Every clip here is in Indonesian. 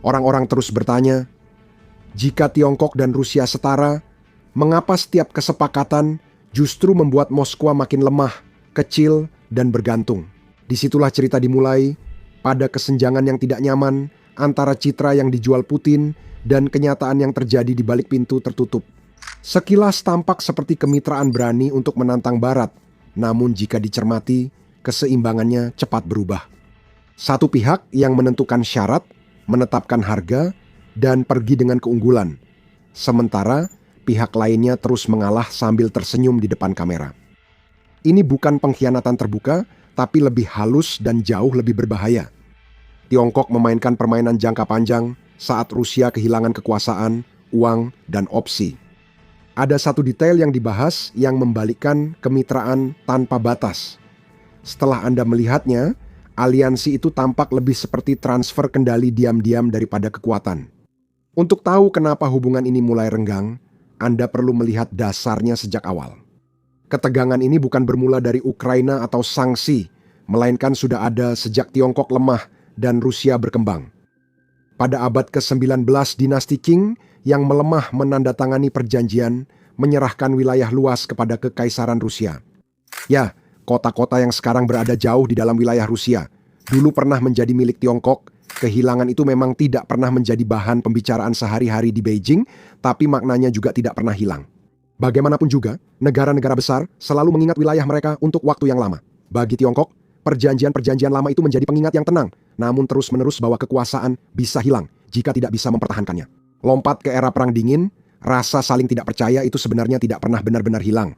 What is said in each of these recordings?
Orang-orang terus bertanya, jika Tiongkok dan Rusia setara, mengapa setiap kesepakatan justru membuat Moskwa makin lemah, kecil, dan bergantung? Disitulah cerita dimulai, pada kesenjangan yang tidak nyaman antara citra yang dijual Putin dan kenyataan yang terjadi di balik pintu tertutup. Sekilas tampak seperti kemitraan berani untuk menantang Barat, namun jika dicermati, keseimbangannya cepat berubah. Satu pihak yang menentukan syarat, menetapkan harga, dan pergi dengan keunggulan. Sementara pihak lainnya terus mengalah sambil tersenyum di depan kamera. Ini bukan pengkhianatan terbuka, tapi lebih halus dan jauh lebih berbahaya. Tiongkok memainkan permainan jangka panjang saat Rusia kehilangan kekuasaan, uang, dan opsi. Ada satu detail yang dibahas yang membalikkan kemitraan tanpa batas. Setelah Anda melihatnya, aliansi itu tampak lebih seperti transfer kendali diam-diam daripada kekuatan. Untuk tahu kenapa hubungan ini mulai renggang, Anda perlu melihat dasarnya sejak awal. Ketegangan ini bukan bermula dari Ukraina atau sanksi, melainkan sudah ada sejak Tiongkok lemah dan Rusia berkembang. Pada abad ke-19 dinasti Qing yang melemah menandatangani perjanjian menyerahkan wilayah luas kepada Kekaisaran Rusia. Ya, kota-kota yang sekarang berada jauh di dalam wilayah Rusia, dulu pernah menjadi milik Tiongkok. Kehilangan itu memang tidak pernah menjadi bahan pembicaraan sehari-hari di Beijing, tapi maknanya juga tidak pernah hilang. Bagaimanapun juga, negara-negara besar selalu mengingat wilayah mereka untuk waktu yang lama. Bagi Tiongkok, perjanjian-perjanjian lama itu menjadi pengingat yang tenang, namun terus-menerus bahwa kekuasaan bisa hilang jika tidak bisa mempertahankannya. Lompat ke era Perang Dingin, rasa saling tidak percaya itu sebenarnya tidak pernah benar-benar hilang.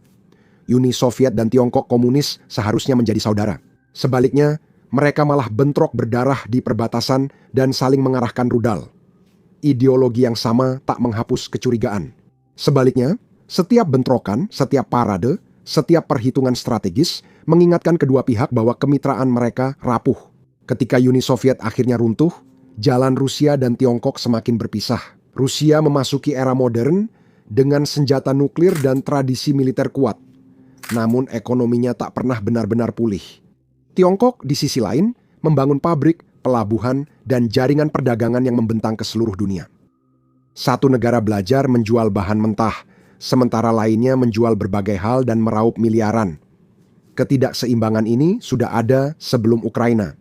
Uni Soviet dan Tiongkok komunis seharusnya menjadi saudara. Sebaliknya, mereka malah bentrok berdarah di perbatasan dan saling mengarahkan rudal. Ideologi yang sama tak menghapus kecurigaan. Sebaliknya, setiap bentrokan, setiap parade, setiap perhitungan strategis mengingatkan kedua pihak bahwa kemitraan mereka rapuh. Ketika Uni Soviet akhirnya runtuh, jalan Rusia dan Tiongkok semakin berpisah. Rusia memasuki era modern dengan senjata nuklir dan tradisi militer kuat. Namun ekonominya tak pernah benar-benar pulih. Tiongkok di sisi lain membangun pabrik, pelabuhan, dan jaringan perdagangan yang membentang ke seluruh dunia. Satu negara belajar menjual bahan mentah, sementara lainnya menjual berbagai hal dan meraup miliaran. Ketidakseimbangan ini sudah ada sebelum Ukraina.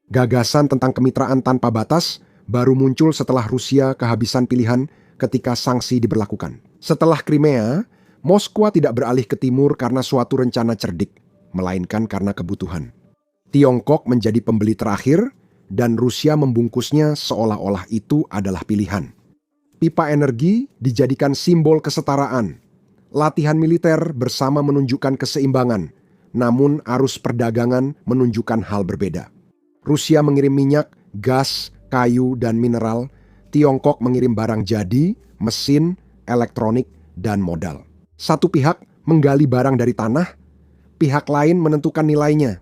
Gagasan tentang kemitraan tanpa batas baru muncul setelah Rusia kehabisan pilihan ketika sanksi diberlakukan. Setelah Crimea, Moskwa tidak beralih ke timur karena suatu rencana cerdik, melainkan karena kebutuhan. Tiongkok menjadi pembeli terakhir, dan Rusia membungkusnya seolah-olah itu adalah pilihan. Pipa energi dijadikan simbol kesetaraan. Latihan militer bersama menunjukkan keseimbangan, namun arus perdagangan menunjukkan hal berbeda. Rusia mengirim minyak, gas, kayu, dan mineral. Tiongkok mengirim barang jadi, mesin, elektronik, dan modal. Satu pihak menggali barang dari tanah, pihak lain menentukan nilainya.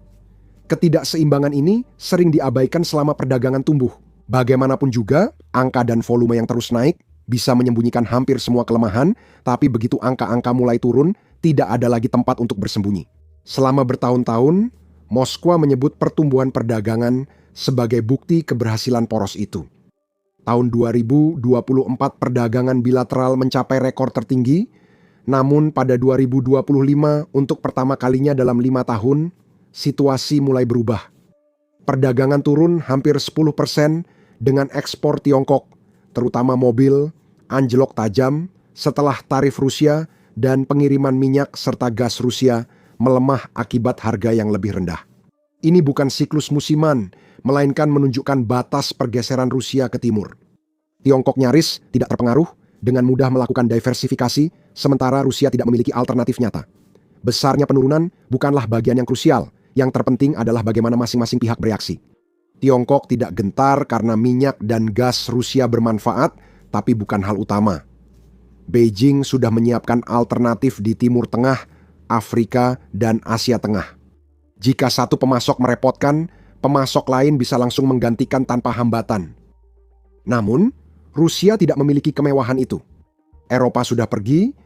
Ketidakseimbangan ini sering diabaikan selama perdagangan tumbuh. Bagaimanapun juga, angka dan volume yang terus naik bisa menyembunyikan hampir semua kelemahan, tapi begitu angka-angka mulai turun, tidak ada lagi tempat untuk bersembunyi. Selama bertahun-tahun, Moskwa menyebut pertumbuhan perdagangan sebagai bukti keberhasilan poros itu. Tahun 2024 perdagangan bilateral mencapai rekor tertinggi, namun pada 2025 untuk pertama kalinya dalam 5 tahun, situasi mulai berubah. Perdagangan turun hampir 10% dengan ekspor Tiongkok, terutama mobil, anjlok tajam setelah tarif Rusia dan pengiriman minyak serta gas Rusia melemah akibat harga yang lebih rendah. Ini bukan siklus musiman, melainkan menunjukkan batas pergeseran Rusia ke timur. Tiongkok nyaris tidak terpengaruh dengan mudah melakukan diversifikasi, sementara Rusia tidak memiliki alternatif nyata. Besarnya penurunan bukanlah bagian yang krusial, yang terpenting adalah bagaimana masing-masing pihak bereaksi. Tiongkok tidak gentar karena minyak dan gas Rusia bermanfaat, tapi bukan hal utama. Beijing sudah menyiapkan alternatif di Timur Tengah, Afrika, dan Asia Tengah. Jika satu pemasok merepotkan, pemasok lain bisa langsung menggantikan tanpa hambatan. Namun, Rusia tidak memiliki kemewahan itu. Eropa sudah pergi,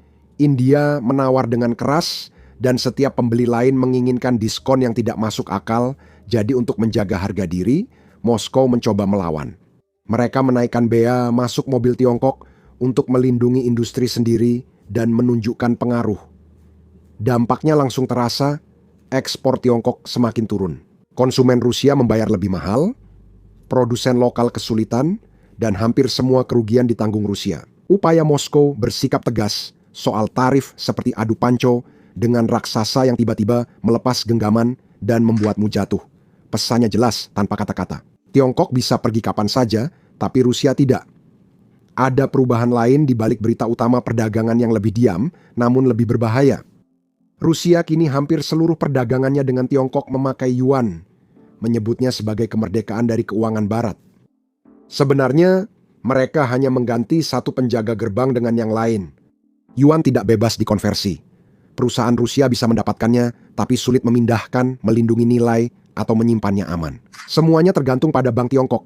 India menawar dengan keras, dan setiap pembeli lain menginginkan diskon yang tidak masuk akal. Jadi untuk menjaga harga diri, Moskow mencoba melawan. Mereka menaikkan bea masuk mobil Tiongkok untuk melindungi industri sendiri dan menunjukkan pengaruh. Dampaknya langsung terasa, ekspor Tiongkok semakin turun. Konsumen Rusia membayar lebih mahal, produsen lokal kesulitan, dan hampir semua kerugian ditanggung Rusia. Upaya Moskow bersikap tegas soal tarif seperti adu panco dengan raksasa yang tiba-tiba melepas genggaman dan membuatmu jatuh. Pesannya jelas tanpa kata-kata. Tiongkok bisa pergi kapan saja, tapi Rusia tidak. Ada perubahan lain di balik berita utama perdagangan yang lebih diam, namun lebih berbahaya. Rusia kini hampir seluruh perdagangannya dengan Tiongkok memakai yuan, menyebutnya sebagai kemerdekaan dari keuangan barat. Sebenarnya, mereka hanya mengganti satu penjaga gerbang dengan yang lain. Yuan tidak bebas dikonversi. Perusahaan Rusia bisa mendapatkannya, tapi sulit memindahkan, melindungi nilai, atau menyimpannya aman. Semuanya tergantung pada Bank Tiongkok.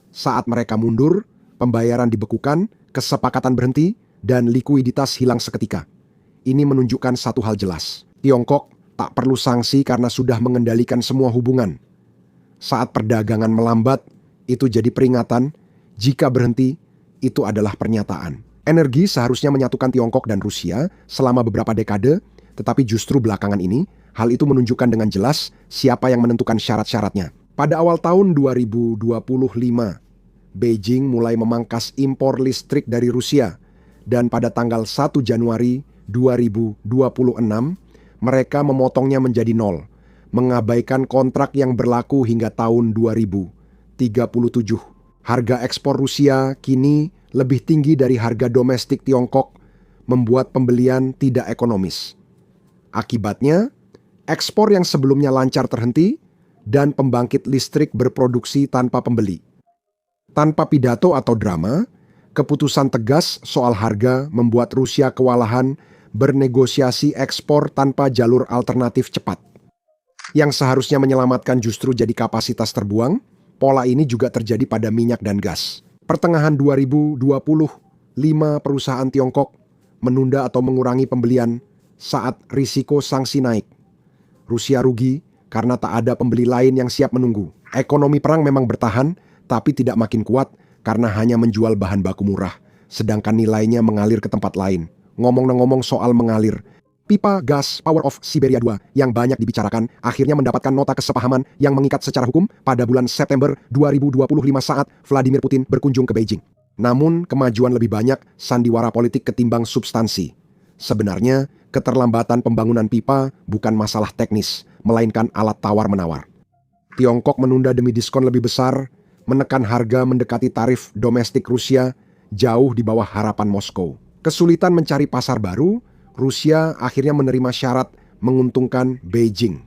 Saat mereka mundur, pembayaran dibekukan, kesepakatan berhenti, dan likuiditas hilang seketika. Ini menunjukkan satu hal jelas. Tiongkok tak perlu sanksi karena sudah mengendalikan semua hubungan. Saat perdagangan melambat, itu jadi peringatan. Jika berhenti, itu adalah pernyataan. Energi seharusnya menyatukan Tiongkok dan Rusia selama beberapa dekade, tetapi justru belakangan ini, hal itu menunjukkan dengan jelas siapa yang menentukan syarat-syaratnya. Pada awal tahun 2025, Beijing mulai memangkas impor listrik dari Rusia, dan pada tanggal 1 Januari 2026, mereka memotongnya menjadi nol, mengabaikan kontrak yang berlaku hingga tahun 2037. Harga ekspor Rusia kini lebih tinggi dari harga domestik Tiongkok, membuat pembelian tidak ekonomis. Akibatnya, ekspor yang sebelumnya lancar terhenti dan pembangkit listrik berproduksi tanpa pembeli. Tanpa pidato atau drama, keputusan tegas soal harga membuat Rusia kewalahan bernegosiasi ekspor tanpa jalur alternatif cepat. Yang seharusnya menyelamatkan justru jadi kapasitas terbuang. Pola ini juga terjadi pada minyak dan gas. Pertengahan 2020, 5 perusahaan Tiongkok menunda atau mengurangi pembelian saat risiko sanksi naik. Rusia rugi karena tak ada pembeli lain yang siap menunggu. Ekonomi perang memang bertahan, tapi tidak makin kuat karena hanya menjual bahan baku murah, sedangkan nilainya mengalir ke tempat lain. Ngomong-ngomong soal mengalir, pipa gas Power of Siberia 2 yang banyak dibicarakan akhirnya mendapatkan nota kesepahaman yang mengikat secara hukum pada bulan September 2025 saat Vladimir Putin berkunjung ke Beijing. Namun kemajuan lebih banyak sandiwara politik ketimbang substansi. Sebenarnya keterlambatan pembangunan pipa bukan masalah teknis, melainkan alat tawar-menawar. Tiongkok menunda demi diskon lebih besar, menekan harga mendekati tarif domestik Rusia jauh di bawah harapan Moskow. Kesulitan mencari pasar baru, Rusia akhirnya menerima syarat menguntungkan Beijing.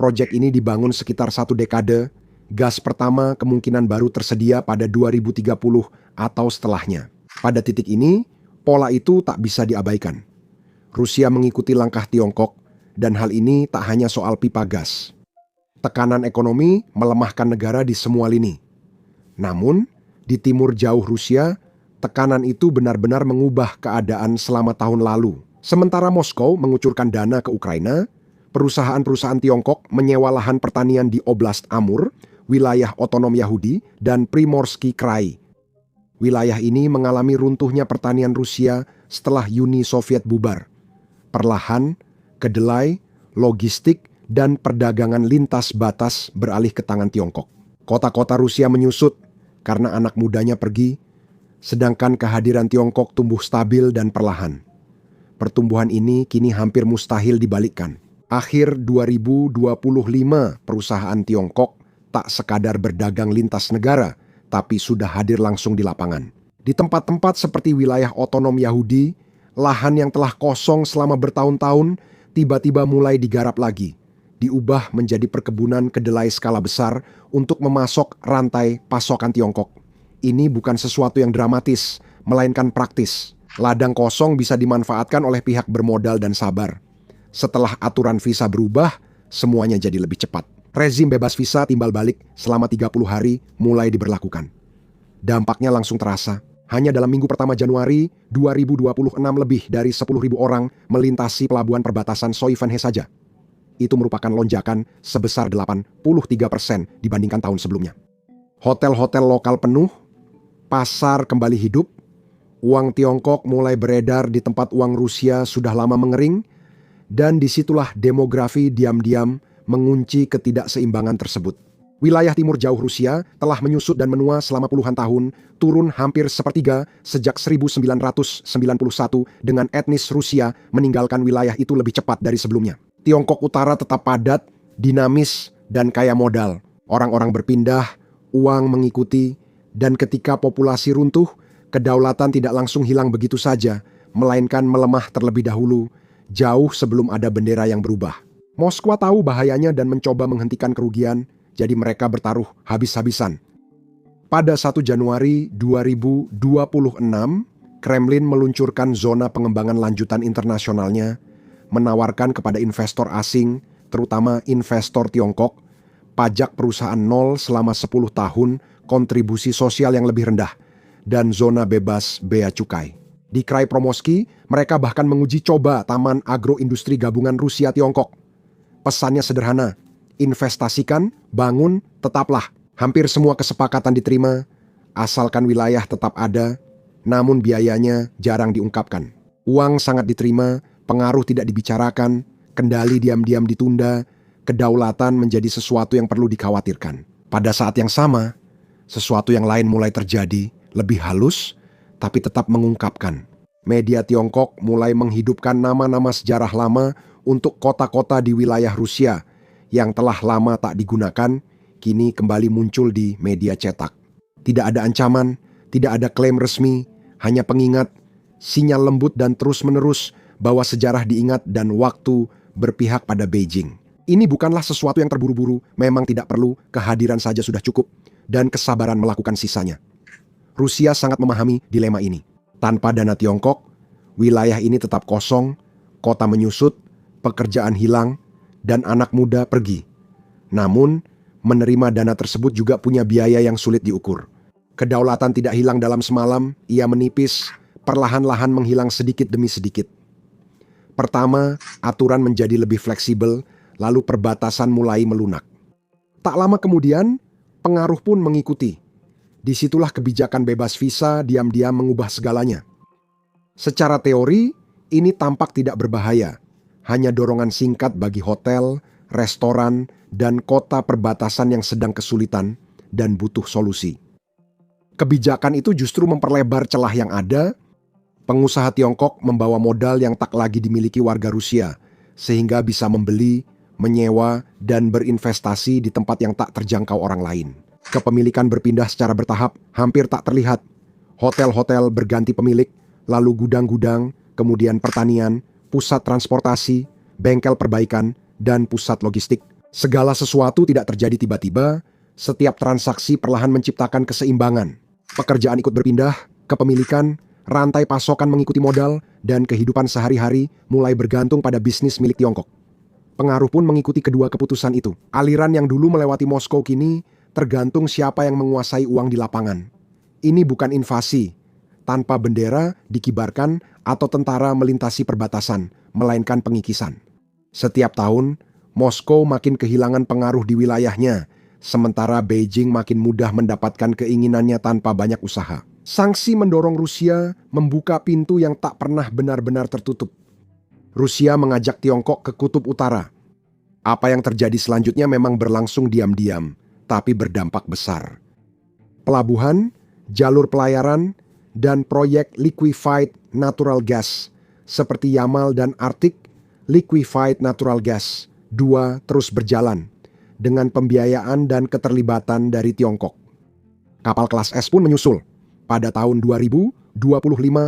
Proyek ini dibangun sekitar 1 dekade, gas pertama kemungkinan baru tersedia pada 2030 atau setelahnya. Pada titik ini, pola itu tak bisa diabaikan. Rusia mengikuti langkah Tiongkok, dan hal ini tak hanya soal pipa gas. Tekanan ekonomi melemahkan negara di semua lini. Namun, di timur jauh Rusia, tekanan itu benar-benar mengubah keadaan selama tahun lalu. Sementara Moskow mengucurkan dana ke Ukraina, perusahaan-perusahaan Tiongkok menyewa lahan pertanian di Oblast Amur, wilayah otonom Yahudi, dan Primorsky Krai. Wilayah ini mengalami runtuhnya pertanian Rusia setelah Uni Soviet bubar. Perlahan, kedelai, logistik, dan perdagangan lintas batas beralih ke tangan Tiongkok. Kota-kota Rusia menyusut karena anak mudanya pergi, sedangkan kehadiran Tiongkok tumbuh stabil dan perlahan. Pertumbuhan ini kini hampir mustahil dibalikkan. Akhir 2025, perusahaan Tiongkok tak sekadar berdagang lintas negara, tapi sudah hadir langsung di lapangan. Di tempat-tempat seperti wilayah otonom Yahudi, lahan yang telah kosong selama bertahun-tahun tiba-tiba mulai digarap lagi, diubah menjadi perkebunan kedelai skala besar untuk memasok rantai pasokan Tiongkok. Ini bukan sesuatu yang dramatis, melainkan praktis. Ladang kosong bisa dimanfaatkan oleh pihak bermodal dan sabar. Setelah aturan visa berubah, semuanya jadi lebih cepat. Rezim bebas visa timbal balik selama 30 hari mulai diberlakukan. Dampaknya langsung terasa. Hanya dalam minggu pertama Januari 2026 lebih dari 10.000 orang melintasi pelabuhan perbatasan Soifanhe saja. Itu merupakan lonjakan sebesar 83% dibandingkan tahun sebelumnya. Hotel-hotel lokal penuh, pasar kembali hidup, uang Tiongkok mulai beredar di tempat uang Rusia sudah lama mengering, dan disitulah demografi diam-diam mengunci ketidakseimbangan tersebut. Wilayah timur jauh Rusia telah menyusut dan menua selama puluhan tahun, turun hampir sepertiga sejak 1991 dengan etnis Rusia meninggalkan wilayah itu lebih cepat dari sebelumnya. Tiongkok Utara tetap padat, dinamis, dan kaya modal. Orang-orang berpindah, uang mengikuti, dan ketika populasi runtuh, kedaulatan tidak langsung hilang begitu saja, melainkan melemah terlebih dahulu, jauh sebelum ada bendera yang berubah. Moskwa tahu bahayanya dan mencoba menghentikan kerugian, jadi mereka bertaruh habis-habisan. Pada 1 Januari 2026, Kremlin meluncurkan zona pengembangan lanjutan internasionalnya, menawarkan kepada investor asing, terutama investor Tiongkok, pajak perusahaan nol selama 10 tahun, kontribusi sosial yang lebih rendah, dan zona bebas bea cukai. Di Krai Promoski, mereka bahkan menguji coba Taman Agroindustri Gabungan Rusia-Tiongkok. Pesannya sederhana, investasikan, bangun, tetaplah. Hampir semua kesepakatan diterima, asalkan wilayah tetap ada, namun biayanya jarang diungkapkan. Uang sangat diterima, pengaruh tidak dibicarakan, kendali diam-diam ditunda, kedaulatan menjadi sesuatu yang perlu dikhawatirkan. Pada saat yang sama, sesuatu yang lain mulai terjadi, lebih halus, tapi tetap mengungkapkan. Media Tiongkok mulai menghidupkan nama-nama sejarah lama untuk kota-kota di wilayah Rusia yang telah lama tak digunakan, kini kembali muncul di media cetak. Tidak ada ancaman, tidak ada klaim resmi, hanya pengingat, sinyal lembut dan terus-menerus bahwa sejarah diingat dan waktu berpihak pada Beijing. Ini bukanlah sesuatu yang terburu-buru, memang tidak perlu, kehadiran saja sudah cukup, dan kesabaran melakukan sisanya. Rusia sangat memahami dilema ini. Tanpa dana Tiongkok, wilayah ini tetap kosong, kota menyusut, pekerjaan hilang, dan anak muda pergi. Namun, menerima dana tersebut juga punya biaya yang sulit diukur. Kedaulatan tidak hilang dalam semalam, ia menipis, perlahan-lahan menghilang sedikit demi sedikit. Pertama, aturan menjadi lebih fleksibel, lalu perbatasan mulai melunak. Tak lama kemudian, pengaruh pun mengikuti. Disitulah kebijakan bebas visa diam-diam mengubah segalanya. Secara teori, ini tampak tidak berbahaya. Hanya dorongan singkat bagi hotel, restoran, dan kota perbatasan yang sedang kesulitan dan butuh solusi. Kebijakan itu justru memperlebar celah yang ada. Pengusaha Tiongkok membawa modal yang tak lagi dimiliki warga Rusia, sehingga bisa membeli, menyewa, dan berinvestasi di tempat yang tak terjangkau orang lain. Kepemilikan berpindah secara bertahap, hampir tak terlihat. Hotel-hotel berganti pemilik, lalu gudang-gudang, kemudian pertanian, pusat transportasi, bengkel perbaikan, dan pusat logistik. Segala sesuatu tidak terjadi tiba-tiba, setiap transaksi perlahan menciptakan keseimbangan. Pekerjaan ikut berpindah, kepemilikan, rantai pasokan mengikuti modal, dan kehidupan sehari-hari mulai bergantung pada bisnis milik Tiongkok. Pengaruh pun mengikuti kedua keputusan itu. Aliran yang dulu melewati Moskow kini tergantung siapa yang menguasai uang di lapangan. Ini bukan invasi, tanpa bendera dikibarkan atau tentara melintasi perbatasan, melainkan pengikisan. Setiap tahun, Moskow makin kehilangan pengaruh di wilayahnya, sementara Beijing makin mudah mendapatkan keinginannya tanpa banyak usaha. Sanksi mendorong Rusia membuka pintu yang tak pernah benar-benar tertutup. Rusia mengajak Tiongkok ke Kutub Utara. Apa yang terjadi selanjutnya memang berlangsung diam-diam, tapi berdampak besar. Pelabuhan, jalur pelayaran, dan proyek liquefied natural gas seperti Yamal dan Arctic Liquefied Natural Gas 2 terus berjalan dengan pembiayaan dan keterlibatan dari Tiongkok. Kapal kelas S pun menyusul. Pada tahun 2025,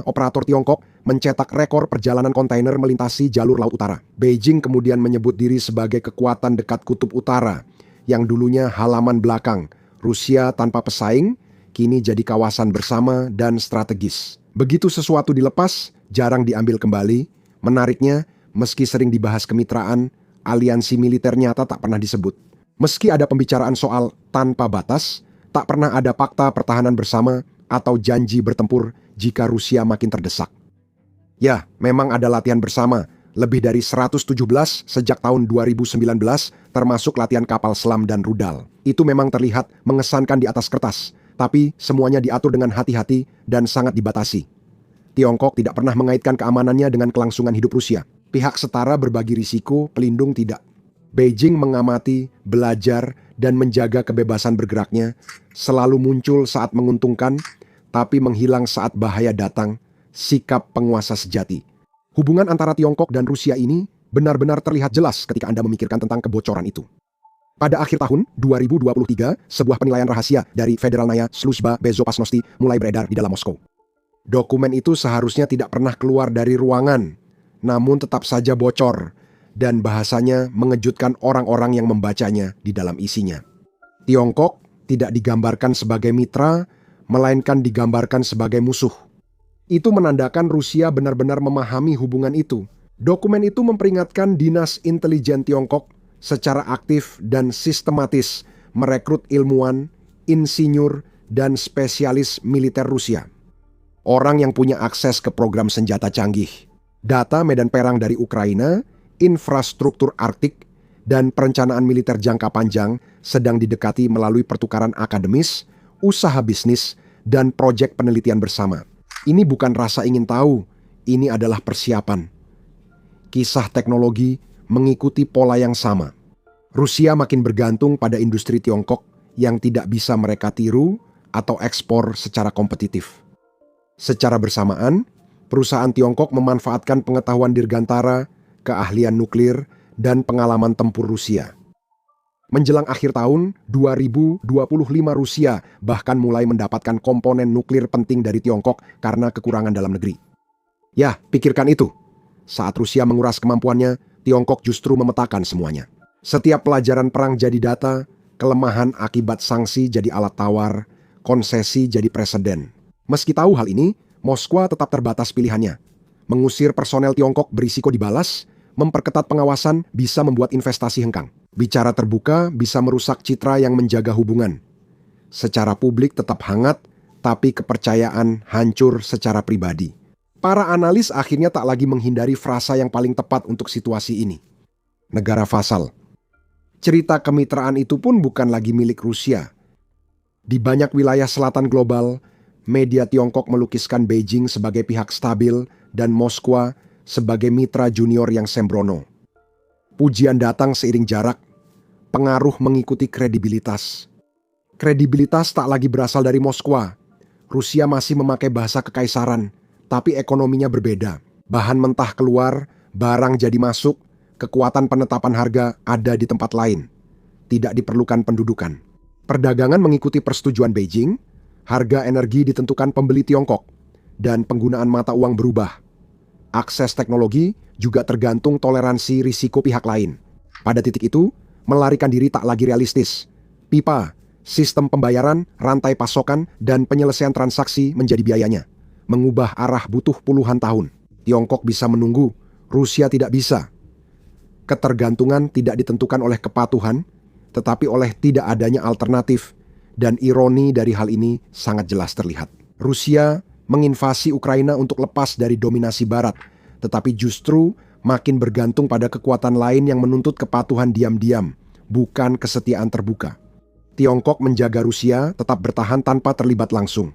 operator Tiongkok mencetak rekor perjalanan kontainer melintasi jalur Laut Utara. Beijing kemudian menyebut diri sebagai kekuatan dekat Kutub Utara yang dulunya halaman belakang. Rusia tanpa pesaing kini jadi kawasan bersama dan strategis. Begitu sesuatu dilepas, jarang diambil kembali. Menariknya, meski sering dibahas kemitraan, aliansi militer nyata tak pernah disebut. Meski ada pembicaraan soal tanpa batas, tak pernah ada fakta pertahanan bersama atau janji bertempur jika Rusia makin terdesak. Ya, memang ada latihan bersama, Lebih dari 117 sejak tahun 2019, termasuk latihan kapal selam dan rudal. Itu memang terlihat mengesankan di atas kertas, tapi semuanya diatur dengan hati-hati dan sangat dibatasi. Tiongkok tidak pernah mengaitkan keamanannya dengan kelangsungan hidup Rusia. Pihak setara berbagi risiko, pelindung tidak. Beijing mengamati, belajar, dan menjaga kebebasan bergeraknya, selalu muncul saat menguntungkan, tapi menghilang saat bahaya datang, sikap penguasa sejati. Hubungan antara Tiongkok dan Rusia ini benar-benar terlihat jelas ketika Anda memikirkan tentang kebocoran itu. Pada akhir tahun 2023, sebuah penilaian rahasia dari Federalnaya Sluzhba Bezopasnosti mulai beredar di dalam Moskow. Dokumen itu seharusnya tidak pernah keluar dari ruangan, namun tetap saja bocor, dan bahasanya mengejutkan orang-orang yang membacanya di dalam isinya. Tiongkok tidak digambarkan sebagai mitra, melainkan digambarkan sebagai musuh. Itu menandakan Rusia benar-benar memahami hubungan itu. Dokumen itu memperingatkan Dinas Intelijen Tiongkok secara aktif dan sistematis merekrut ilmuwan, insinyur, dan spesialis militer Rusia. Orang yang punya akses ke program senjata canggih, data medan perang dari Ukraina, infrastruktur Arktik, dan perencanaan militer jangka panjang sedang didekati melalui pertukaran akademis, usaha bisnis, dan proyek penelitian bersama. Ini bukan rasa ingin tahu, ini adalah persiapan. Kisah teknologi mengikuti pola yang sama. Rusia makin bergantung pada industri Tiongkok yang tidak bisa mereka tiru atau ekspor secara kompetitif. Secara bersamaan, perusahaan Tiongkok memanfaatkan pengetahuan dirgantara, keahlian nuklir, dan pengalaman tempur Rusia. Menjelang akhir tahun 2025 Rusia bahkan mulai mendapatkan komponen nuklir penting dari Tiongkok karena kekurangan dalam negeri. Ya, pikirkan itu. Saat Rusia menguras kemampuannya, Tiongkok justru memetakan semuanya. Setiap pelajaran perang jadi data, kelemahan akibat sanksi jadi alat tawar, konsesi jadi preseden. Meski tahu hal ini, Moskwa tetap terbatas pilihannya. Mengusir personel Tiongkok berisiko dibalas, memperketat pengawasan bisa membuat investasi hengkang. Bicara terbuka bisa merusak citra yang menjaga hubungan. Secara publik tetap hangat, tapi kepercayaan hancur secara pribadi. Para analis akhirnya tak lagi menghindari frasa yang paling tepat untuk situasi ini. Negara vasal. Cerita kemitraan itu pun bukan lagi milik Rusia. Di banyak wilayah selatan global, media Tiongkok melukiskan Beijing sebagai pihak stabil dan Moskwa sebagai mitra junior yang sembrono. Pujian datang seiring jarak, pengaruh mengikuti kredibilitas. Kredibilitas tak lagi berasal dari Moskwa. Rusia masih memakai bahasa kekaisaran, tapi ekonominya berbeda. Bahan mentah keluar, barang jadi masuk, kekuatan penetapan harga ada di tempat lain. Tidak diperlukan pendudukan. Perdagangan mengikuti persetujuan Beijing, harga energi ditentukan pembeli Tiongkok, dan penggunaan mata uang berubah. Akses teknologi juga tergantung toleransi risiko pihak lain. Pada titik itu, melarikan diri tak lagi realistis. Pipa, sistem pembayaran, rantai pasokan, dan penyelesaian transaksi menjadi biayanya. Mengubah arah butuh puluhan tahun. Tiongkok bisa menunggu, Rusia tidak bisa. Ketergantungan tidak ditentukan oleh kepatuhan, tetapi oleh tidak adanya alternatif. Dan ironi dari hal ini sangat jelas terlihat. Rusia menginvasi Ukraina untuk lepas dari dominasi Barat, tetapi justru makin bergantung pada kekuatan lain yang menuntut kepatuhan diam-diam, bukan kesetiaan terbuka. Tiongkok menjaga Rusia tetap bertahan tanpa terlibat langsung.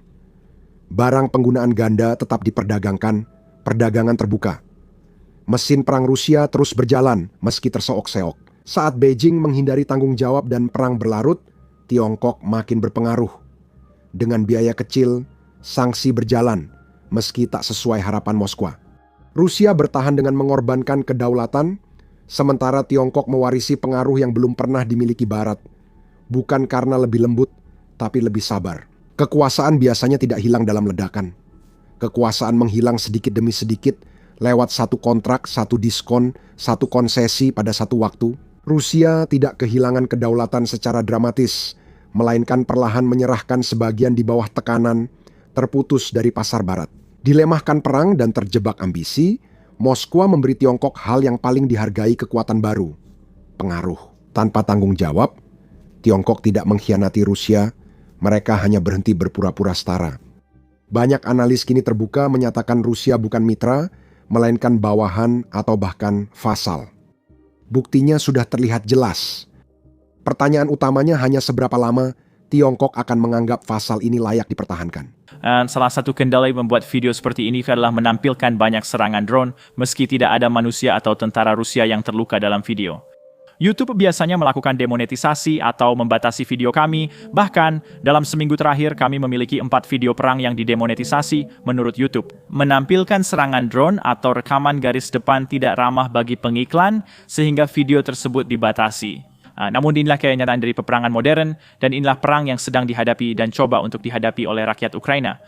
Barang penggunaan ganda tetap diperdagangkan, perdagangan terbuka. Mesin perang Rusia terus berjalan meski terseok-seok. Saat Beijing menghindari tanggung jawab dan perang berlarut, Tiongkok makin berpengaruh. Dengan biaya kecil, sanksi berjalan meski tak sesuai harapan Moskwa. Rusia bertahan dengan mengorbankan kedaulatan, sementara Tiongkok mewarisi pengaruh yang belum pernah dimiliki Barat. Bukan karena lebih lembut, tapi lebih sabar. Kekuasaan biasanya tidak hilang dalam ledakan. Kekuasaan menghilang sedikit demi sedikit lewat satu kontrak, satu diskon, satu konsesi pada satu waktu. Rusia tidak kehilangan kedaulatan secara dramatis, melainkan perlahan menyerahkan sebagian di bawah tekanan, terputus dari pasar Barat. Dilemahkan perang dan terjebak ambisi, Moskwa memberi Tiongkok hal yang paling dihargai kekuatan baru, pengaruh. Tanpa tanggung jawab, Tiongkok tidak mengkhianati Rusia, mereka hanya berhenti berpura-pura setara. Banyak analis kini terbuka menyatakan Rusia bukan mitra, melainkan bawahan atau bahkan fasal. Buktinya sudah terlihat jelas. Pertanyaan utamanya hanya seberapa lama Tiongkok akan menganggap fasal ini layak dipertahankan. Dan salah satu kendala membuat video seperti ini adalah menampilkan banyak serangan drone meski tidak ada manusia atau tentara Rusia yang terluka dalam video. YouTube biasanya melakukan demonetisasi atau membatasi video kami, bahkan dalam seminggu terakhir kami memiliki 4 video perang yang didemonetisasi menurut YouTube. Menampilkan serangan drone atau rekaman garis depan tidak ramah bagi pengiklan sehingga video tersebut dibatasi. Namun inilah kenyataan dari peperangan modern dan inilah perang yang sedang dihadapi dan coba untuk dihadapi oleh rakyat Ukraina.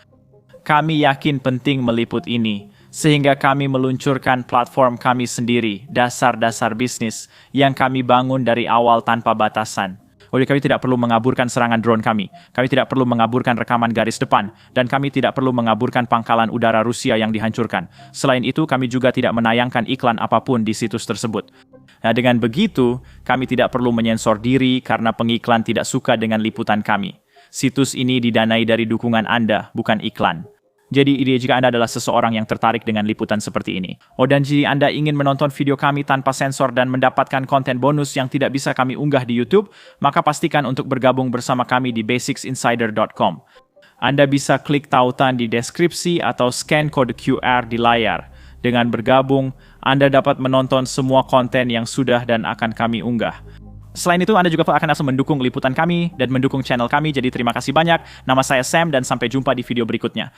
Kami yakin penting meliput ini, sehingga kami meluncurkan platform kami sendiri, dasar-dasar bisnis, yang kami bangun dari awal tanpa batasan. Oleh kami tidak perlu mengaburkan serangan drone kami tidak perlu mengaburkan rekaman garis depan, dan kami tidak perlu mengaburkan pangkalan udara Rusia yang dihancurkan. Selain itu, kami juga tidak menayangkan iklan apapun di situs tersebut. Nah, dengan begitu, kami tidak perlu menyensor diri karena pengiklan tidak suka dengan liputan kami. Situs ini didanai dari dukungan Anda, bukan iklan. Jadi ide jika Anda adalah seseorang yang tertarik dengan liputan seperti ini. Dan jika Anda ingin menonton video kami tanpa sensor dan mendapatkan konten bonus yang tidak bisa kami unggah di YouTube, maka pastikan untuk bergabung bersama kami di basicsinsider.com. Anda bisa klik tautan di deskripsi atau scan kode QR di layar. Dengan bergabung, Anda dapat menonton semua konten yang sudah dan akan kami unggah. Selain itu, Anda juga akan langsung mendukung liputan kami dan mendukung channel kami, jadi terima kasih banyak. Nama saya Sam dan sampai jumpa di video berikutnya.